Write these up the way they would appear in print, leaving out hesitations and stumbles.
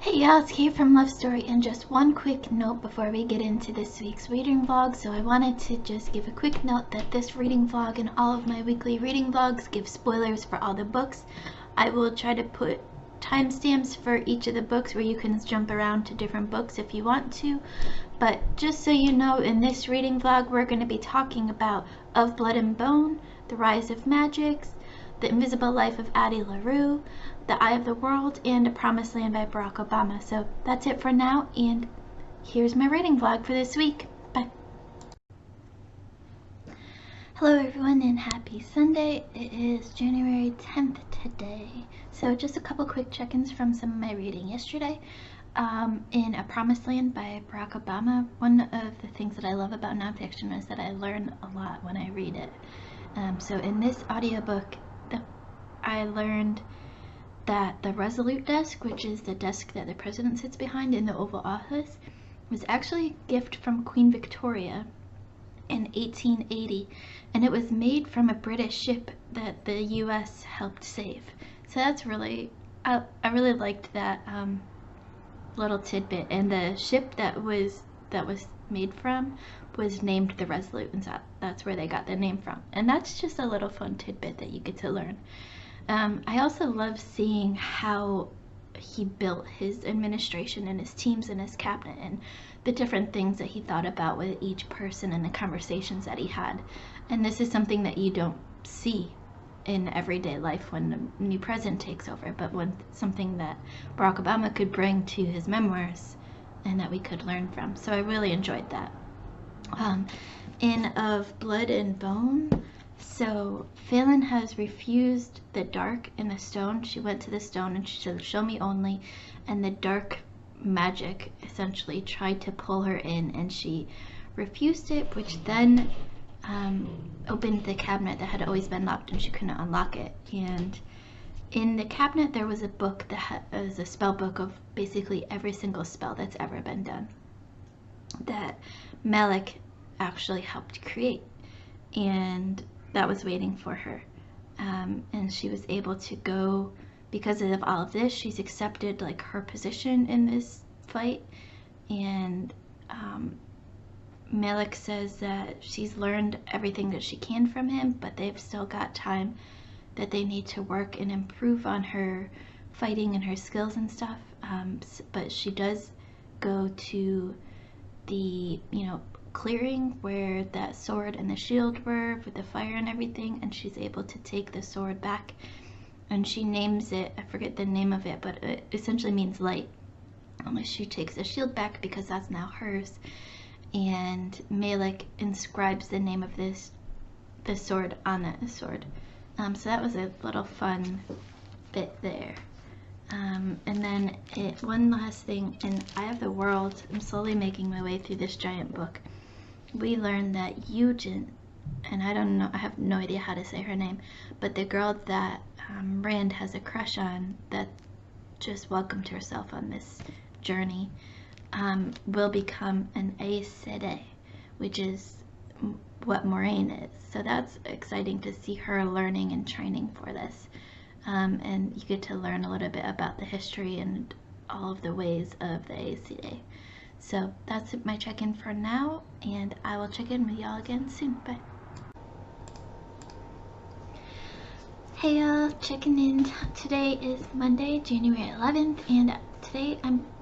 Hey y'all, it's Kate from Love Story, and just one quick note before we get into this week's reading vlog. So I wanted to just give a quick note that this reading vlog and all of my weekly reading vlogs give spoilers for all the books. I will try to put timestamps for each of the books where you can jump around to different books if you want to. But just so you know, in this reading vlog we're going to be talking about Of Blood and Bone, The Rise of Magicks, The Invisible Life of Addie LaRue, The Eye of the World, and A Promised Land by Barack Obama. So that's it for now, and here's my reading vlog for this week. Bye. Hello everyone, and happy Sunday. It is January 10th today. So just a couple quick check-ins from some of my reading yesterday. In A Promised Land by Barack Obama, one of the things that I love about nonfiction is that I learn a lot when I read it. So in this audiobook, I learned that the Resolute desk, which is the desk that the president sits behind in the Oval Office, was actually a gift from Queen Victoria in 1880, and it was made from a British ship that the US helped save. So that's really, I really liked that little tidbit. And the ship that was made from was named the Resolute, and so that's where they got the name from. And that's just a little fun tidbit that you get to learn. I also love seeing how he built his administration and his teams and his cabinet, and the different things that he thought about with each person and the conversations that he had. And this is something that you don't see in everyday life when a new president takes over, but when something that Barack Obama could bring to his memoirs and that we could learn from. So I really enjoyed that. In Of Blood and Bone, so Phelan has refused the dark in the stone. She went to the stone and she said, "Show me only," and the dark magic essentially tried to pull her in, and she refused it, which then opened the cabinet that had always been locked, and she couldn't unlock it. And in the cabinet there was a book that was a spell book of basically every single spell that's ever been done, that Malik actually helped create, and that was waiting for her. And she was able to go, because of all of this, she's accepted like her position in this fight. And Malik says that she's learned everything that she can from him, but they've still got time that they need to work and improve on her fighting and her skills and stuff. But she does go to the, clearing where that sword and the shield were with the fire and everything, and she's able to take the sword back, and she names it, I forget the name of it, but it essentially means light. She takes the shield back because that's now hers, and Malik inscribes the name of the sword on that sword. So that was a little fun bit there. And then one last thing, in Eye of the World, I'm slowly making my way through this giant book. We learned that Eugen, and I don't know, I have no idea how to say her name, but the girl that Rand has a crush on, that just welcomed herself on this journey, will become an Aes Sedai, which is what Moraine is. So that's exciting to see her learning and training for this. And you get to learn a little bit about the history and all of the ways of the Aes Sedai. So that's my check-in for now, and I will check in with y'all again soon. Bye. Hey y'all, checking in. Today is Monday, January 11th, and today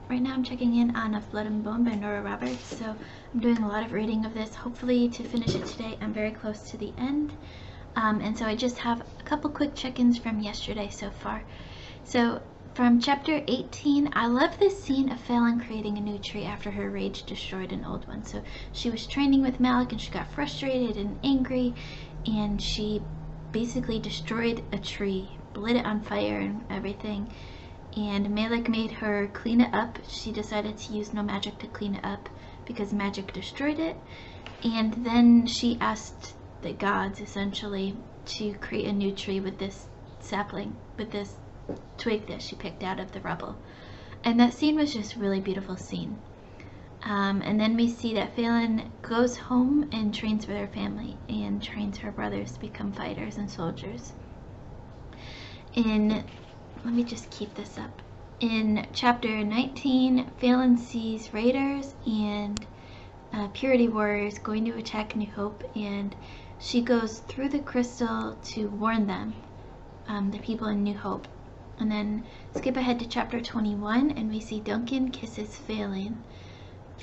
right now I'm checking in on Of Blood and Bone by Nora Roberts. So I'm doing a lot of reading of this, hopefully to finish it today. I'm very close to the end. And so I just have a couple quick check-ins from yesterday so far. So from chapter 18, I love this scene of Phelan creating a new tree after her rage destroyed an old one. So she was training with Malik, and she got frustrated and angry, and she basically destroyed a tree, lit it on fire and everything. And Malik made her clean it up. She decided to use no magic to clean it up because magic destroyed it. And then she asked the gods essentially to create a new tree with this sapling, with this twig that she picked out of the rubble. And that scene was just a really beautiful scene. And then we see that Phelan goes home and trains with her family and trains her brothers to become fighters and soldiers. Let me just keep this up. In chapter 19, Phelan sees raiders and Purity warriors going to attack New Hope, and she goes through the crystal to warn them, the people in New Hope. And then skip ahead to chapter 21, and we see Duncan kisses Phelan,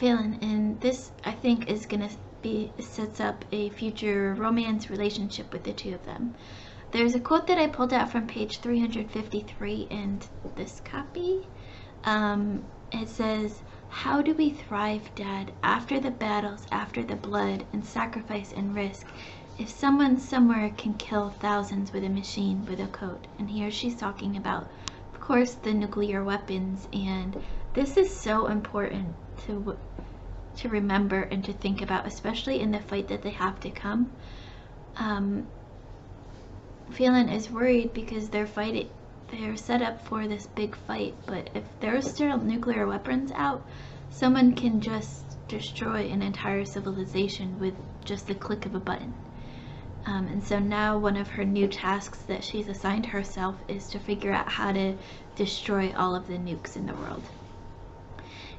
and this, I think, is gonna sets up a future romance relationship with the two of them. There's a quote that I pulled out from page 353 in this copy. It says, "How do we thrive, Dad, after the battles, after the blood and sacrifice and risk, if someone somewhere can kill thousands with a machine with a code?" And here she's talking about, of course, the nuclear weapons, and this is so important to remember and to think about, especially in the fight that they have to come. Phelan is worried because they're set up for this big fight, but if there's still nuclear weapons out, someone can just destroy an entire civilization with just the click of a button. And so now one of her new tasks that she's assigned herself is to figure out how to destroy all of the nukes in the world.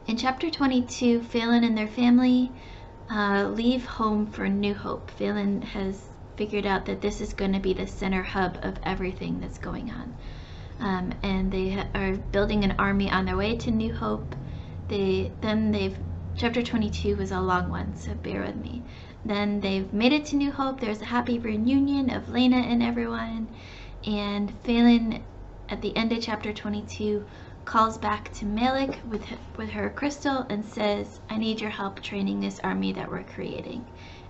In chapter 22, Phelan and their family leave home for New Hope. Phelan has figured out that this is going to be the center hub of everything that's going on. And they are building an army on their way to New Hope. Chapter 22 was a long one, so bear with me. Then they've made it to New Hope. There's a happy reunion of Lena and everyone. And Phelan, at the end of chapter 22, calls back to Malik with her crystal and says, "I need your help training this army that we're creating."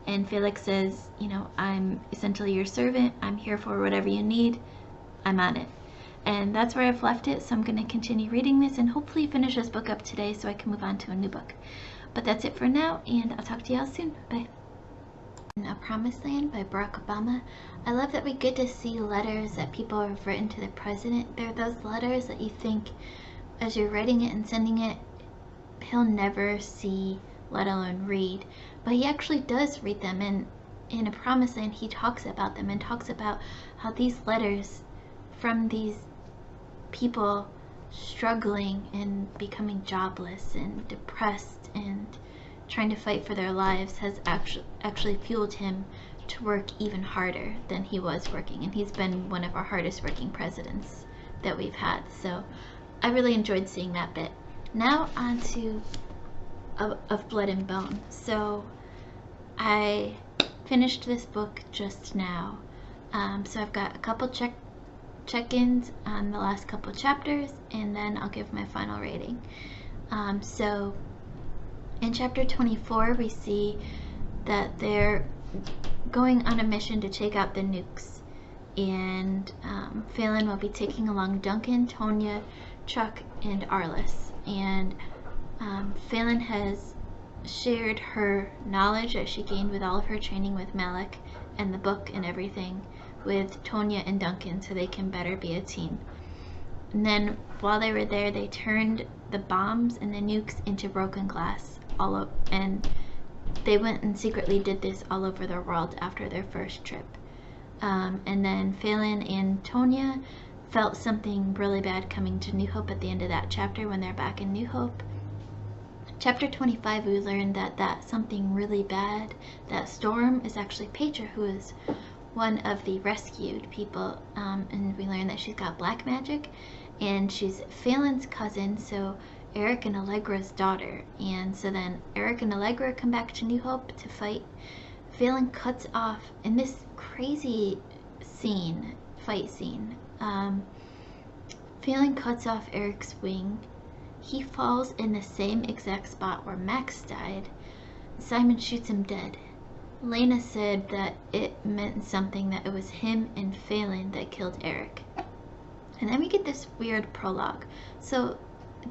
And Felix says, "I'm essentially your servant. I'm here for whatever you need. I'm on it." And that's where I've left it, so I'm going to continue reading this and hopefully finish this book up today so I can move on to a new book. But that's it for now, and I'll talk to y'all soon. Bye. A Promised Land by Barack Obama. I love that we get to see letters that people have written to the president. They're those letters that you think, as you're writing it and sending it, he'll never see, let alone read. But he actually does read them, and in A Promised Land he talks about them and talks about how these letters from these people struggling and becoming jobless and depressed and trying to fight for their lives has actually fueled him to work even harder than he was working, and he's been one of our hardest working presidents that we've had. So I really enjoyed seeing that bit. Now on to of Blood and Bone. So I finished this book just now, so I've got a couple check-ins on the last couple chapters, and then I'll give my final rating. So in chapter 24 we see that they're going on a mission to take out the nukes, and Phelan will be taking along Duncan, Tonya, Chuck, and Arliss. And Phelan has shared her knowledge that she gained with all of her training with Malik and the book and everything with Tonya and Duncan so they can better be a team. And then while they were there, they turned the bombs and the nukes into broken glass and they went and secretly did this all over the world after their first trip. And then Phelan and Tonya felt something really bad coming to New Hope at the end of that chapter when they're back in New Hope. Chapter 25, we learned that something really bad, that Storm, is actually Petra, who is one of the rescued people, and we learned that she's got black magic, and she's Phelan's cousin, so Eric and Allegra's daughter. And so then Eric and Allegra come back to New Hope to fight. Phelan cuts off, in this crazy fight scene, Phelan cuts off Eric's wing. He falls in the same exact spot where Max died. Simon shoots him dead. Lena said that it meant something, that it was him and Phelan that killed Eric. And then we get this weird prologue. So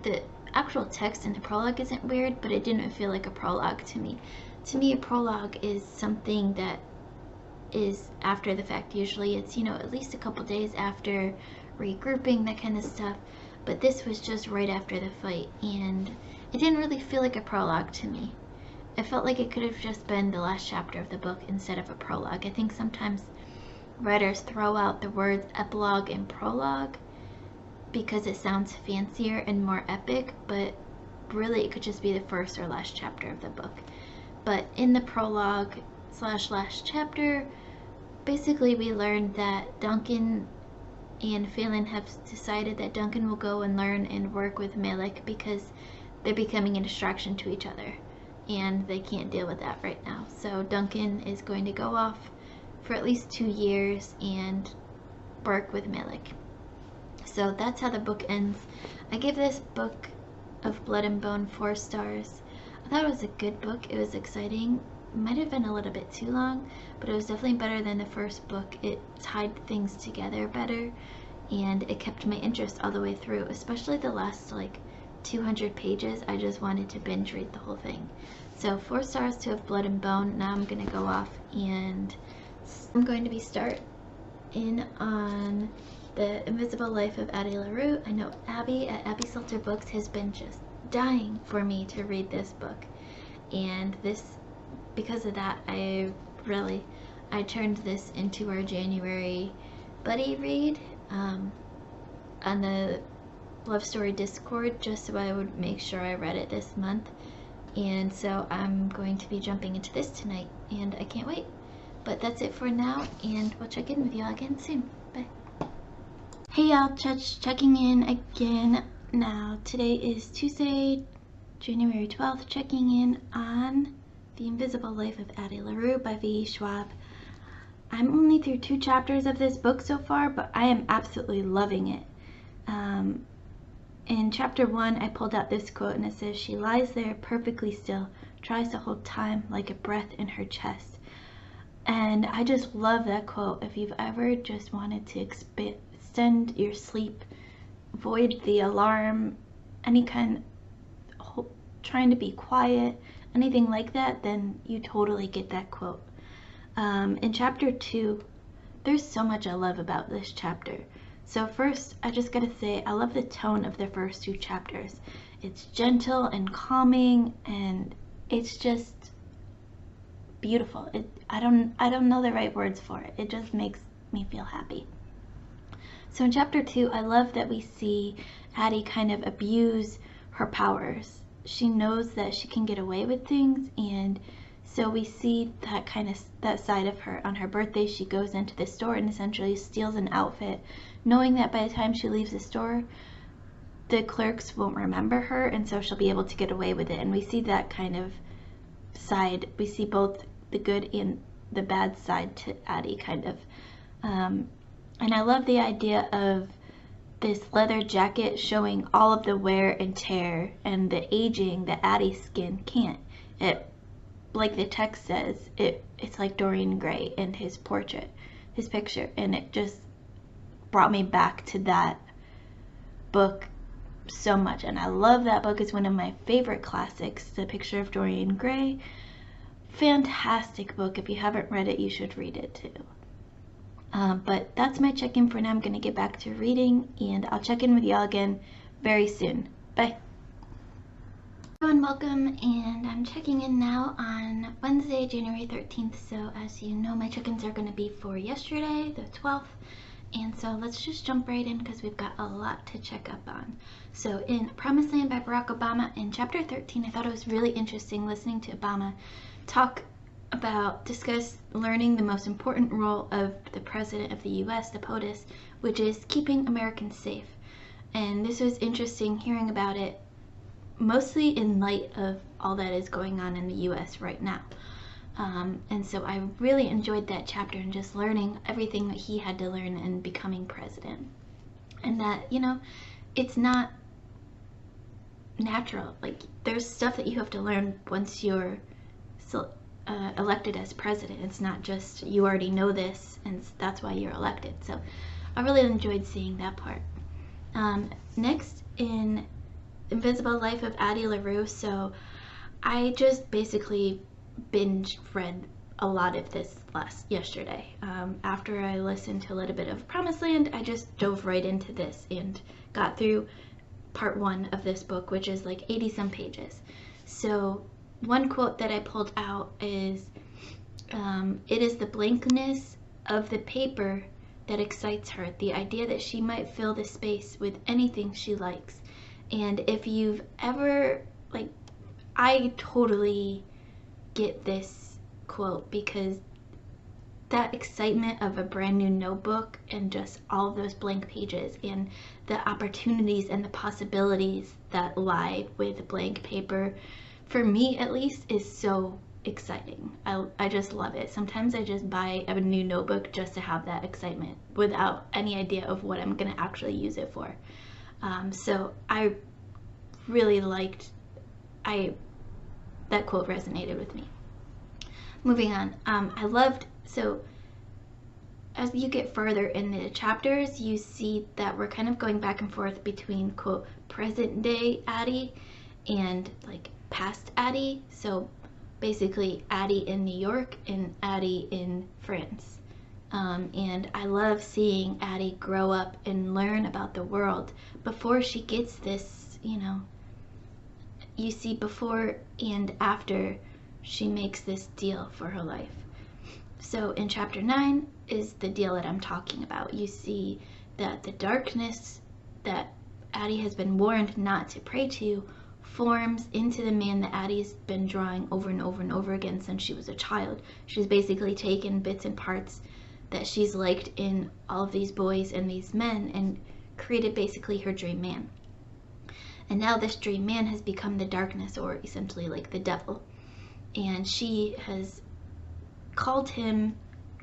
the actual text in the prologue isn't weird, but it didn't feel like a prologue to me. To me, a prologue is something that is after the fact. Usually it's, at least a couple days after regrouping, that kind of stuff. But this was just right after the fight, and it didn't really feel like a prologue to me. It felt like it could have just been the last chapter of the book instead of a prologue. I think sometimes writers throw out the words epilogue and prologue because it sounds fancier and more epic, but really it could just be the first or last chapter of the book. But in the prologue / last chapter, basically we learned that Duncan and Phelan have decided that Duncan will go and learn and work with Malik because they're becoming a distraction to each other, and they can't deal with that right now. So Duncan is going to go off for at least 2 years and work with Malik. So that's how the book ends. I give this book of Blood and Bone 4 stars. I thought it was a good book. It was exciting. Might have been a little bit too long, but it was definitely better than the first book. It tied things together better, and it kept my interest all the way through, especially the last like 200 pages. I just wanted to binge read the whole thing. So 4 stars to Of Blood and Bone. Now I'm gonna go off and I'm going to be starting on The Invisible Life of Addie LaRue. I know Abby at Abby Salter Books has been just dying for me to read this book, and because of that, I turned this into our January buddy read on the Love Story Discord, just so I would make sure I read it this month. And so I'm going to be jumping into this tonight, and I can't wait. But that's it for now, and we'll check in with y'all again soon. Bye. Hey y'all, checking in again now. Today is Tuesday, January 12th, checking in on The Invisible Life of Addie LaRue by V. Schwab. I'm only through 2 chapters of this book so far, but I am absolutely loving it. In chapter 1, I pulled out this quote, and it says, "She lies there perfectly still, tries to hold time like a breath in her chest." And I just love that quote. If you've ever just wanted to extend your sleep, avoid the alarm, any kind, trying to be quiet, anything like that, then you totally get that quote. In chapter 2, there's so much I love about this chapter. So first, I just gotta say, I love the tone of the first 2 chapters. It's gentle and calming, and it's just beautiful. I don't know the right words for it. It just makes me feel happy. So in chapter 2, I love that we see Addie kind of abuse her powers. She knows that she can get away with things, and so we see that side of her. On her birthday, she goes into the store and essentially steals an outfit, knowing that by the time she leaves the store, the clerks won't remember her, and so she'll be able to get away with it. And we see that kind of side. We see both the good and the bad side to Addie, kind of. And I love the idea of this leather jacket showing all of the wear and tear and the aging that Addie's skin can't. It, like the text says, it's like Dorian Gray in his portrait, his picture, and it just brought me back to that book so much. And I love that book. It's one of my favorite classics, The Picture of Dorian Gray. Fantastic book. If you haven't read it, you should read it too. But that's my check-in for now. I'm going to get back to reading, and I'll check in with y'all again very soon. Bye. Everyone, welcome, and I'm checking in now on Wednesday, January 13th. So as you know, my check-ins are going to be for yesterday, the 12th. And so let's just jump right in because we've got a lot to check up on. So in Promised Land by Barack Obama, in chapter 13, I thought it was really interesting listening to Obama discuss learning the most important role of the President of the US, the POTUS, which is keeping Americans safe. And this was interesting hearing about it, mostly in light of all that is going on in the US right now. And so I really enjoyed that chapter and just learning everything that he had to learn in becoming president. And that, you know, it's not natural. Like, there's stuff that you have to learn once you're elected as president. It's not just you already know this and that's why you're elected. So I really enjoyed seeing that part. Next, in Invisible Life of Addie LaRue, so I just basically binge read a lot of this yesterday. After I listened to a little bit of Promised Land, I just dove right into this and got through part 1 of this book, which is like 80 some pages. So one quote that I pulled out is, "It is the blankness of the paper that excites her, the idea that she might fill the space with anything she likes. And if you've ever, like, I totally get this quote, because that excitement of a brand new notebook and just all of those blank pages and the opportunities and the possibilities that lie with blank paper, for me at least, is so exciting. I just love it. Sometimes I just buy a new notebook just to have that excitement without any idea of what I'm gonna actually use it for. So I really liked, that quote resonated with me. Moving on, I loved, so as you get further in the chapters, you see that we're kind of going back and forth between, quote, present day Addie and like past Addie. So basically Addie in New York and Addie in France. And I love seeing Addie grow up and learn about the world before she gets this, you know, you see before and after she makes this deal for her life. So in chapter 9 is the deal that I'm talking about. You see that the darkness that Addie has been warned not to pray to forms into the man that Addie's been drawing over and over and over again since she was a child. She's basically taken bits and parts that she's liked in all of these boys and these men and created basically her dream man. And now this dream man has become the darkness, or essentially like the devil. And she has called him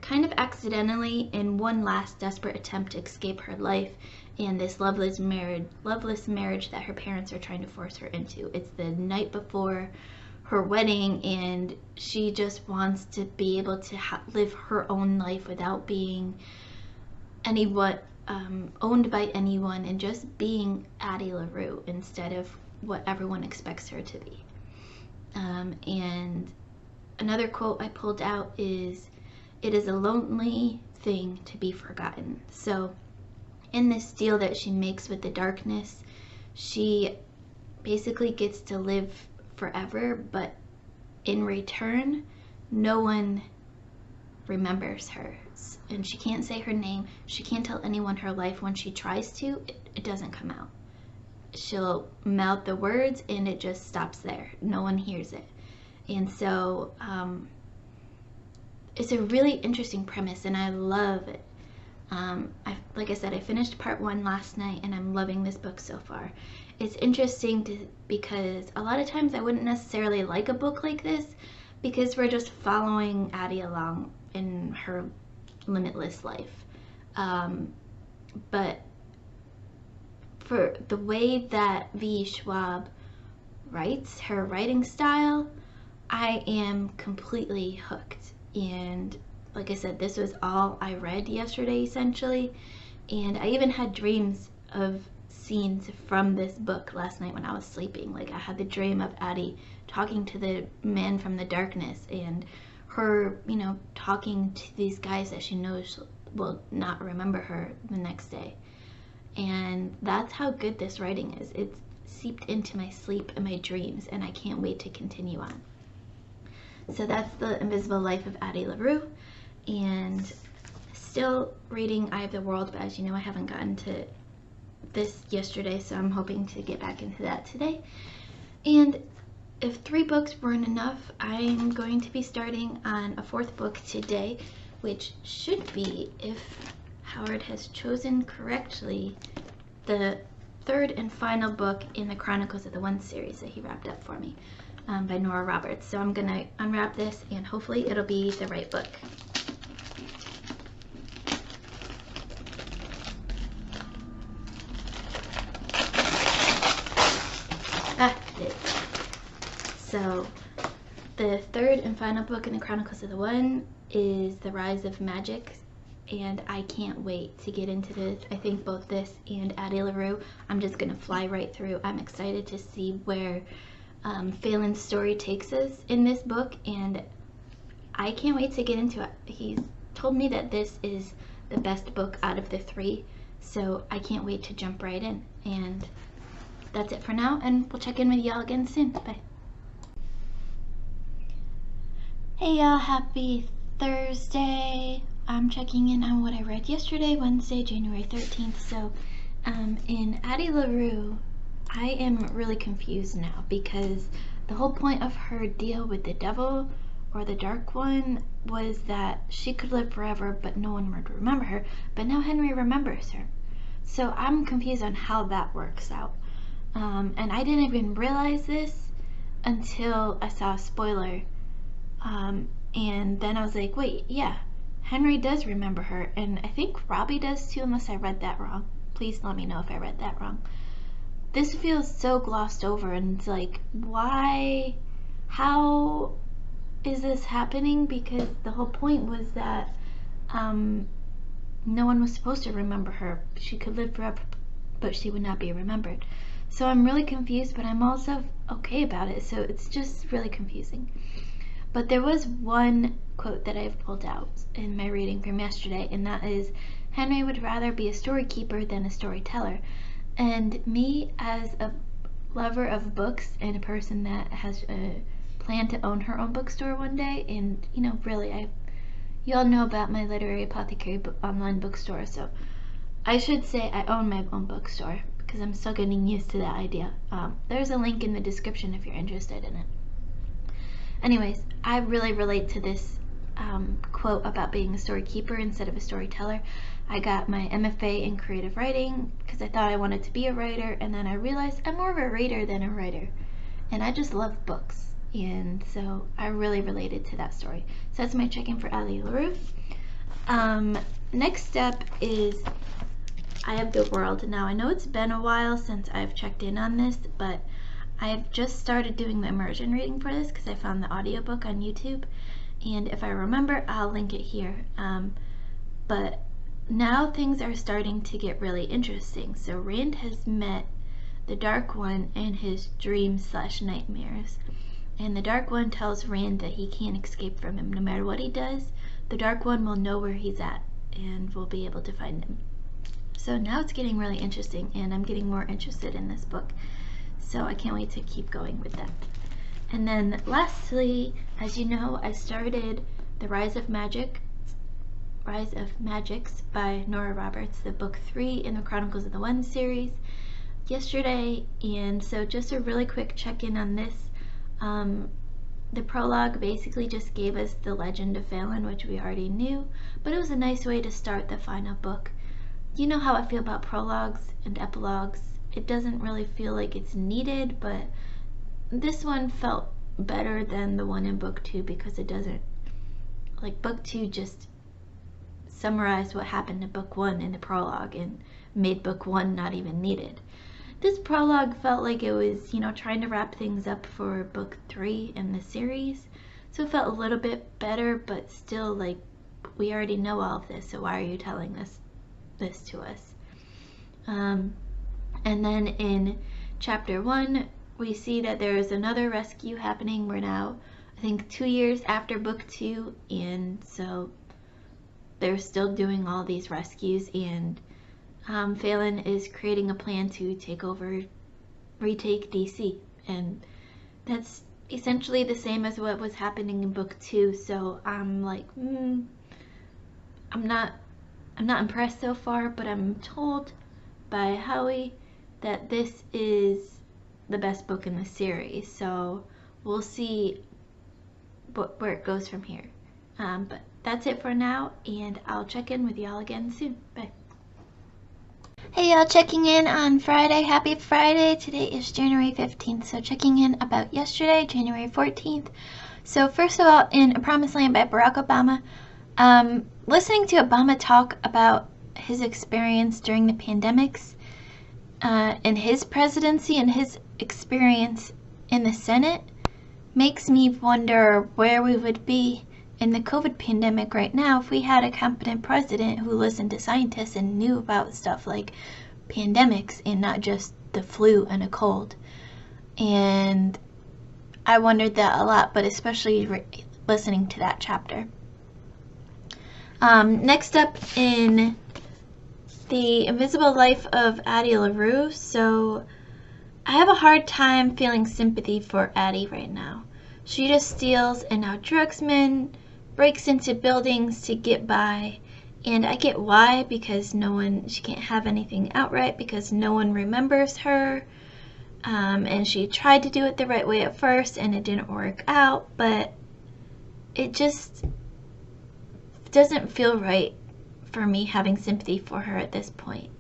kind of accidentally in one last desperate attempt to escape her life and this loveless marriage that her parents are trying to force her into. It's the night before her wedding, and she just wants to be able to live her own life without being owned by anyone, and just being Addie LaRue instead of what everyone expects her to be. And another quote I pulled out is, "It is a lonely thing to be forgotten." So in this deal that she makes with the darkness, she basically gets to live forever, but in return, no one remembers her. And she can't say her name. She can't tell anyone her life. When she tries to, it doesn't come out. She'll mouth the words and it just stops there. No one hears it. And so it's a really interesting premise, and I love it. Like I said, I finished part 1 last night, and I'm loving this book so far. It's interesting because a lot of times I wouldn't necessarily like a book like this, because we're just following Addie along in her limitless life. But for the way that V. Schwab writes, her writing style, I am completely hooked. And like I said, this was all I read yesterday essentially, and I even had dreams of scenes from this book last night when I was sleeping. Like, I had the dream of Addie talking to the man from the darkness, and her, you know, talking to these guys that she knows will not remember her the next day. And that's how good this writing is. It's seeped into my sleep and my dreams, and I can't wait to continue on. So that's The Invisible Life of Addie LaRue, and still reading Eye of the World, but as you know, I haven't gotten to this yesterday, so I'm hoping to get back into that today. And if 3 books weren't enough, I'm going to be starting on a 4th book today, which should be, if Howard has chosen correctly, the 3rd and final book in the Chronicles of the One series that he wrapped up for me, by Nora Roberts. So I'm gonna unwrap this, and hopefully it'll be the right book. So the 3rd and final book in the Chronicles of the One is The Rise of Magicks, and I can't wait to get into this. I think both this and Addie LaRue, I'm just gonna fly right through. I'm excited to see where Phelan's story takes us in this book, and I can't wait to get into it. He's told me that this is the best book out of the 3, so I can't wait to jump right in. And that's it for now, and we'll check in with y'all again soon. Bye. Hey y'all, happy Thursday. I'm checking in on what I read yesterday, Wednesday, January 13th. So in Addie LaRue, I am really confused now because the whole point of her deal with the devil or the dark one was that she could live forever but no one would remember her, but now Henry remembers her. So I'm confused on how that works out. And I didn't even realize this until I saw a spoiler. And then I was like, wait, yeah, Henry does remember her, and I think Robbie does too, unless I read that wrong. Please let me know if I read that wrong. This feels so glossed over, and it's like, why, how is this happening? Because the whole point was that no one was supposed to remember her. She could live forever, but she would not be remembered. So I'm really confused, but I'm also okay about it, so it's just really confusing. But there was one quote that I've pulled out in my reading from yesterday, and that is, Henry would rather be a story keeper than a storyteller. And me, as a lover of books and a person that has a plan to own her own bookstore one day, and you know, really, you all know about my Literary Apothecary online bookstore, so I should say I own my own bookstore because I'm still getting used to that idea. There's a link in the description if you're interested in it. Anyways, I really relate to this quote about being a story keeper instead of a storyteller. I got my MFA in creative writing because I thought I wanted to be a writer, and then I realized I'm more of a reader than a writer, and I just love books, and so I really related to that story. So that's my check-in for Addie LaRue. Next up is Eye of the World. Now I know it's been a while since I've checked in on this, but I've just started doing the immersion reading for this because I found the audiobook on YouTube, and if I remember, I'll link it here. But now things are starting to get really interesting. So Rand has met the Dark One in his dreams/nightmares, and the Dark One tells Rand that he can't escape from him. No matter what he does, the Dark One will know where he's at and will be able to find him. So now it's getting really interesting, and I'm getting more interested in this book. So I can't wait to keep going with that. And then lastly, as you know, I started the Rise of Magicks by Nora Roberts, the book 3 in the Chronicles of the One series, yesterday. And so just a really quick check-in on this. The prologue basically just gave us the legend of Phelan, which we already knew, but it was a nice way to start the final book. You know how I feel about prologues and epilogues. It doesn't really feel like it's needed, but this one felt better than the one in book 2 because it doesn't, like, book 2 just summarized what happened in book 1 in the prologue and made book 1 not even needed. This prologue felt like it was, you know, trying to wrap things up for book 3 in the series, so it felt a little bit better, but still, like, we already know all of this, so why are you telling this to us? And then in chapter 1, we see that there is another rescue happening. We're now, I think, 2 years after book 2, and so they're still doing all these rescues, and Phelan is creating a plan to retake DC, and that's essentially the same as what was happening in book 2, so I'm like, I'm not impressed so far, but I'm told by Howie that this is the best book in the series, so we'll see where it goes from here. But that's it for now, and I'll check in with y'all again soon. Bye. Hey y'all, checking in on Friday. Happy Friday. Today is January 15th, so checking in about yesterday, January 14th. So first of all, in A Promised Land by Barack Obama, listening to Obama talk about his experience during the pandemics, in his presidency and his experience in the Senate makes me wonder where we would be in the COVID pandemic right now if we had a competent president who listened to scientists and knew about stuff like pandemics and not just the flu and a cold. And I wondered that a lot, but especially listening to that chapter. Next up in The Invisible Life of Addie LaRue. So I have a hard time feeling sympathy for Addie right now. She just steals and now drugs men, breaks into buildings to get by. And I get why, because she can't have anything outright because no one remembers her. And she tried to do it the right way at first and it didn't work out, but it just doesn't feel right for me having sympathy for her at this point.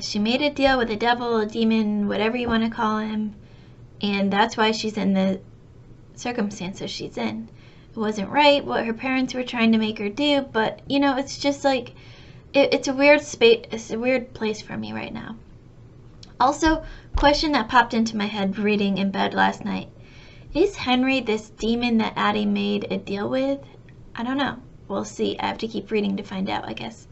She made a deal with the devil, a demon, whatever you want to call him, and that's why she's in the circumstances she's in. It wasn't right what her parents were trying to make her do, but you know, it's just like it's a weird space. It's a weird place for me right now. Also, question that popped into my head reading in bed last night: is Henry this demon that Addie made a deal with? I don't know. We'll see. I have to keep reading to find out, I guess.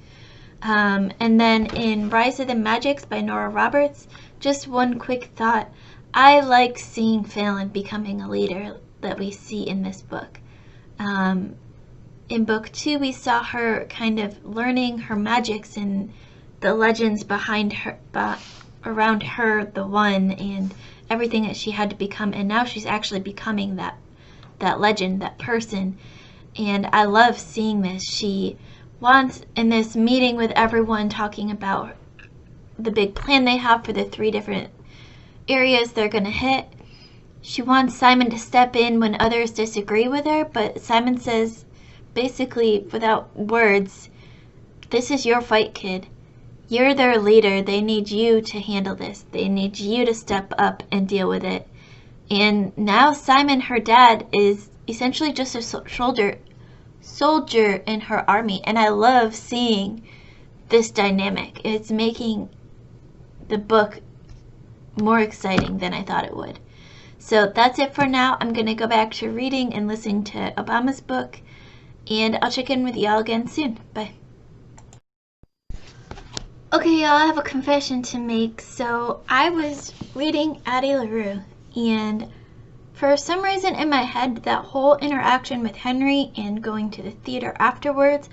And then in Rise of the Magicks by Nora Roberts, just one quick thought. I like seeing Phelan becoming a leader that we see in this book. In book 2, we saw her kind of learning her magics and the legends behind her, around her, the One, and everything that she had to become. And now she's actually becoming that legend, that person. And I love seeing this. She wants, in this meeting with everyone, talking about the big plan they have for the 3 different areas they're going to hit. She wants Simon to step in when others disagree with her, but Simon says, basically without words, this is your fight, kid. You're their leader. They need you to handle this. They need you to step up and deal with it. And now Simon, her dad, is essentially just a soldier in her army, and I love seeing this dynamic. It's making the book more exciting than I thought it would. So that's it for now. I'm going to go back to reading and listening to Obama's book, and I'll check in with y'all again soon. Bye. Okay, y'all, I have a confession to make. So I was reading Addie LaRue, and for some reason in my head, that whole interaction with Henry and going to the theater afterwards,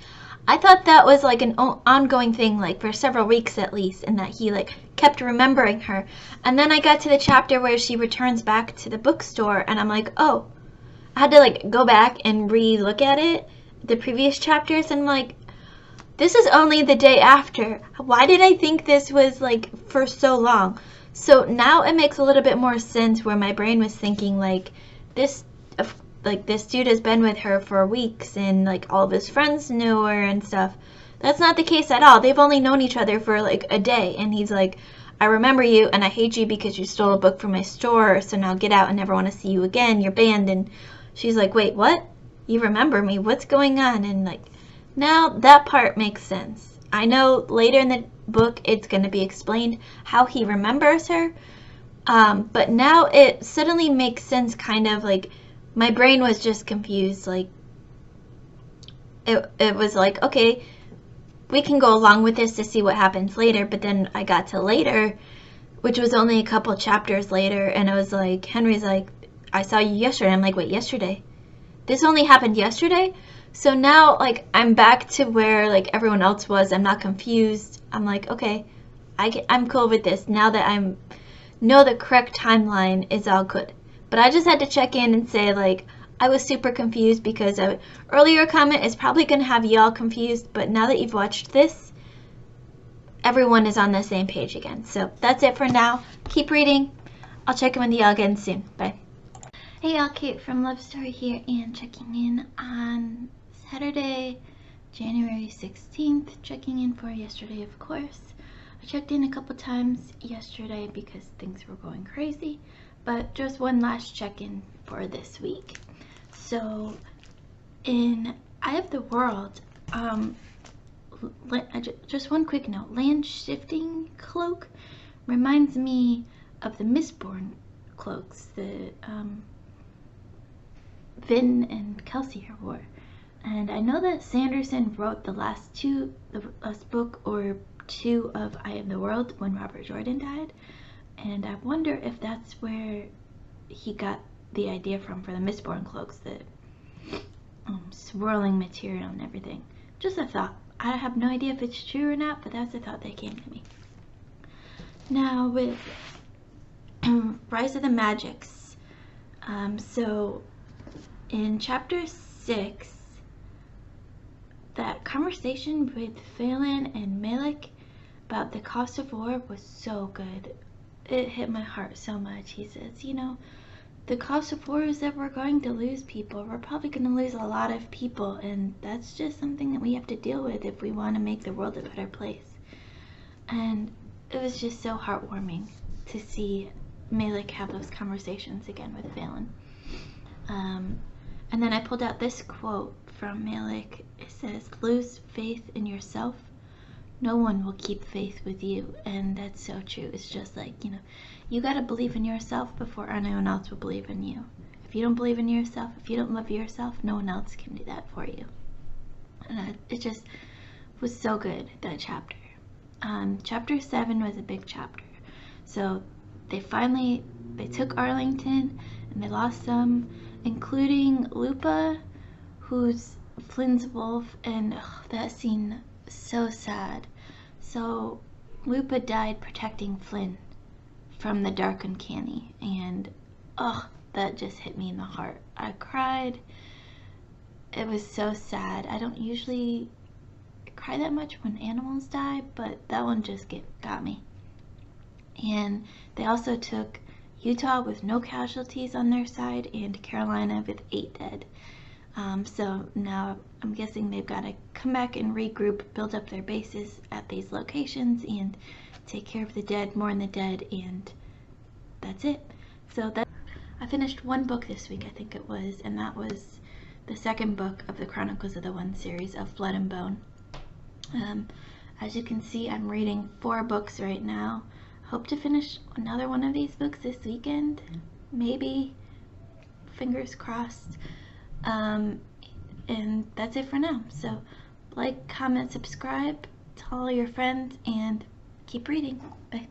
I thought that was like an ongoing thing, like for several weeks at least, and that he like kept remembering her. And then I got to the chapter where she returns back to the bookstore, and I'm like, oh, I had to like go back and re-look at it, the previous chapters, and I'm like, this is only the day after. Why did I think this was like for so long? So now it makes a little bit more sense, where my brain was thinking like this dude has been with her for weeks and like all of his friends knew her and stuff. That's not the case at all. They've only known each other for like a day, and he's like, I remember you and I hate you because you stole a book from my store, so now get out and never want to see you again. You're banned. And she's like, wait, what? You remember me? What's going on? And like, now that part makes sense. I know later in the book it's going to be explained how he remembers her, but now it suddenly makes sense, kind of like my brain was just confused. Like it was like, okay, we can go along with this to see what happens later, but then I got to later, which was only a couple chapters later, and it was like, Henry's like, I saw you yesterday. I'm like, wait, yesterday? This only happened yesterday? So now, like, I'm back to where, like, everyone else was. I'm not confused. I'm like, okay, I'm cool with this. Now that I know the correct timeline is all good. But I just had to check in and say, like, I was super confused because an earlier comment is probably going to have y'all confused. But now that you've watched this, everyone is on the same page again. So that's it for now. Keep reading. I'll check in with y'all again soon. Bye. Hey y'all, Kate from Love Story here, and checking in on Saturday, January 16th, checking in for yesterday, of course. I checked in a couple times yesterday because things were going crazy, but just one last check-in for this week. So, in Eye of the World, just one quick note, land shifting cloak reminds me of the Mistborn cloaks that Vin and Kelsey wore. And I know that Sanderson wrote the last book or two of Eye of the World when Robert Jordan died, and I wonder if that's where he got the idea from for the Mistborn cloaks, the swirling material and everything. Just a thought. I have no idea if it's true or not, but that's a thought that came to me. Now with Rise of the Magicks, so in chapter 6, that conversation with Phelan and Malik about the cost of war was so good. It hit my heart so much. He says, you know, the cost of war is that we're going to lose people. We're probably going to lose a lot of people, and that's just something that we have to deal with if we want to make the world a better place. And it was just so heartwarming to see Malik have those conversations again with Phelan. And then I pulled out this quote from Malik. It says, "Lose faith in yourself. No one will keep faith with you." And that's so true. It's just like, you know, you gotta believe in yourself before anyone else will believe in you. If you don't believe in yourself, if you don't love yourself, no one else can do that for you. And it just was so good, that chapter. Chapter 7 was a big chapter. So they took Arlington, and they lost some, including Lupa, who's Flynn's wolf, and that scene, so sad. So Lupa died protecting Flynn from the dark uncanny, and that just hit me in the heart. I cried. It was so sad. I don't usually cry that much when animals die, but that one just got me. And they also took Utah with no casualties on their side, and Carolina with 8 dead. So now I'm guessing they've got to come back and regroup, build up their bases at these locations, and take care of the dead, mourn the dead, and that's it. So I finished one book this week, I think it was, and that was the second book of the Chronicles of the One series of Blood and Bone. As you can see, I'm reading 4 books right now. Hope to finish another one of these books this weekend, maybe, fingers crossed. And that's it for now. So like, comment, subscribe, tell all your friends, and keep reading. Bye.